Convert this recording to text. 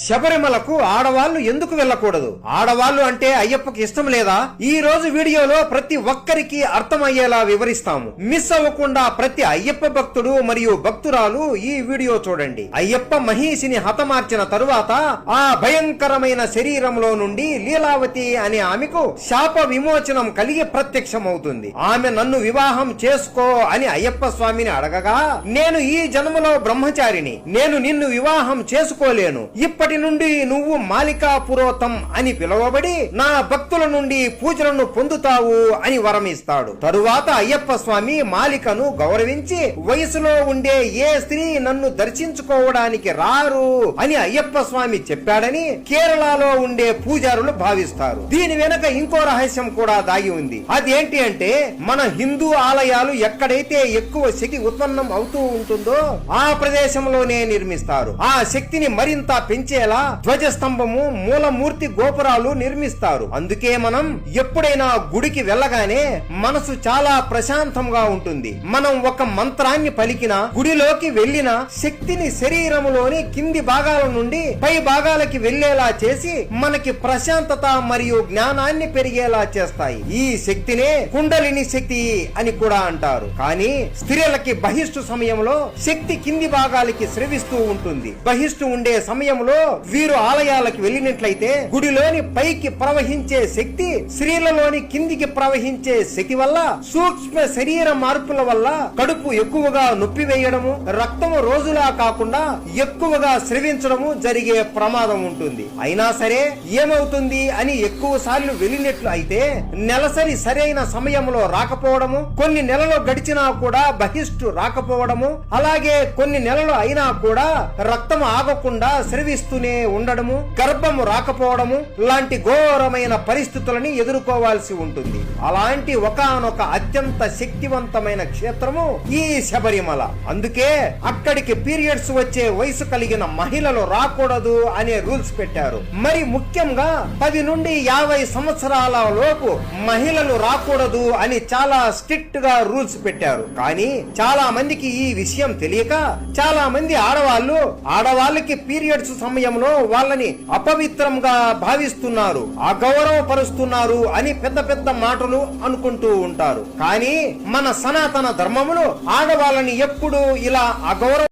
శబరిమలకు ఆడవాళ్లు ఎందుకు వెళ్ళకూడదు? ఆడవాళ్లు అంటే అయ్యప్పకి ఇష్టం లేదా? ఈ రోజు వీడియోలో ప్రతి ఒక్కరికి అర్థమయ్యేలా వివరిస్తాము. మిస్ అవ్వకుండా ప్రతి అయ్యప్ప భక్తుడు మరియు భక్తురాలు ఈ వీడియో చూడండి. అయ్యప్ప మహిషిని హతమార్చిన తరువాత ఆ భయంకరమైన శరీరంలో నుండి లీలావతి అనే ఆమెకు శాప విమోచనం కలిగి ప్రత్యక్షమవుతుంది. ఆమె నన్ను వివాహం చేసుకో అని అయ్యప్ప స్వామిని అడగగా, నేను ఈ జన్మలో బ్రహ్మచారిని, నేను నిన్ను వివాహం చేసుకోలేను, ఇప్పటి నుండి నువ్వు మాలికా పురోతం అని పిలువబడి నా భక్తుల నుండి పూజలను పొందుతావు అని వరమిస్తాడు. తరువాత అయ్యప్ప స్వామి మాలికను గౌరవించి, వయసులో ఉండే ఏ స్త్రీ నన్ను దర్శించుకోవడానికి రారు అని అయ్యప్ప స్వామి చెప్పాడని కేరళలో ఉండే పూజారులు భావిస్తారు. దీని వెనక ఇంకో రహస్యం కూడా దాగి ఉంది. అదేంటి అంటే, మన హిందూ ఆలయాలు ఎక్కడైతే ఎక్కువ శక్తి ఉత్పన్నం అవుతూ ఉంటుందో ఆ ప్రదేశంలోనే నిర్మిస్తారు. ఆ శక్తిని మరింత పెంచేలా ధ్వజస్తంభము, మూలమూర్తి గోపురాలు నిర్మిస్తారు. అందుకే మనం ఎప్పుడైనా గుడికి వెళ్ళగానే మనసు చాలా ప్రశాంతంగా ఉంటుంది. మనం ఒక మంత్రాన్ని పలికినా, గుడిలోకి వెళ్ళిన శక్తిని శరీరములోని కింది భాగాల నుండి పై భాగాలకి వెళ్లేలా చేసి మనకి ప్రశాంతత మరియు జ్ఞానాన్ని పెరిగేలా చేస్తాయి. ఈ శక్తినే కుండలిని శక్తి అని కూడా అంటారు. కానీ స్త్రీలకి బహిష్టు సమయంలో శక్తి కింది భాగాలకి స్రవిస్తూ ఉంటుంది. బహిష్టు ఉండే సమయంలో వీరు ఆలయాలకు వెళ్ళినట్లయితే గుడిలోని పైకి ప్రవహించే శక్తి స్త్రీలలోని కిందికి ప్రవహించే శక్తి వల్ల సూక్ష్మ శరీర మార్పుల వల్ల కడుపు ఎక్కువగా నొప్పి వేయడము, రక్తము రోజులా కాకుండా ఎక్కువగా స్రవించడము జరిగే ప్రమాదం ఉంటుంది. అయినా సరే ఏమవుతుంది అని ఎక్కువ సార్లు వెళ్ళినట్లు అయితే నెలసరి సరైన సమయంలో రాకపోవడము, కొన్ని నెలలు గడిచినా కూడా బహిష్టు రాకపోవడము, అలాగే కొన్ని నెలలు అయినా కూడా రక్తం ఆగకుండా స్రవిస్తూనే ఉండడము, గర్భము రాకపోవడము లాంటి ఘోరమైన పరిస్థితులని ఎదుర్కోవాల్సి ఉంటుంది. అలాంటి ఒకానొక అత్యంత శక్తివంతమైన క్షేత్రము ఈ శబరిమల. అందుకే అక్కడికి పీరియడ్స్ వచ్చే వయసు కలిగిన మహిళలు రాకూడదు అనే రూల్స్ పెట్టారు. మరి ముఖ్యంగా 10 నుండి 50 సంవత్సరాల లోపు మహిళలు రాకూడదు అని చాలా స్ట్రిక్ట్ గా రూల్స్ పెట్టారు. కానీ చాలా మందికి ఈ విషయం తెలియక చాలా మంది ఆడవాళ్ళకి పీరియడ్స్ సమయంలో వాళ్ళని అపవిత్రంగా భావిస్తున్నారు, అగౌరవపరుస్తున్నారు అని పెద్ద పెద్ద మాటలు అనుకుంటూ ఉంటారు. కానీ మన సనాతన ధర్మములు ఆడవాళ్ళని ఎప్పుడూ ఇలా అగౌరవ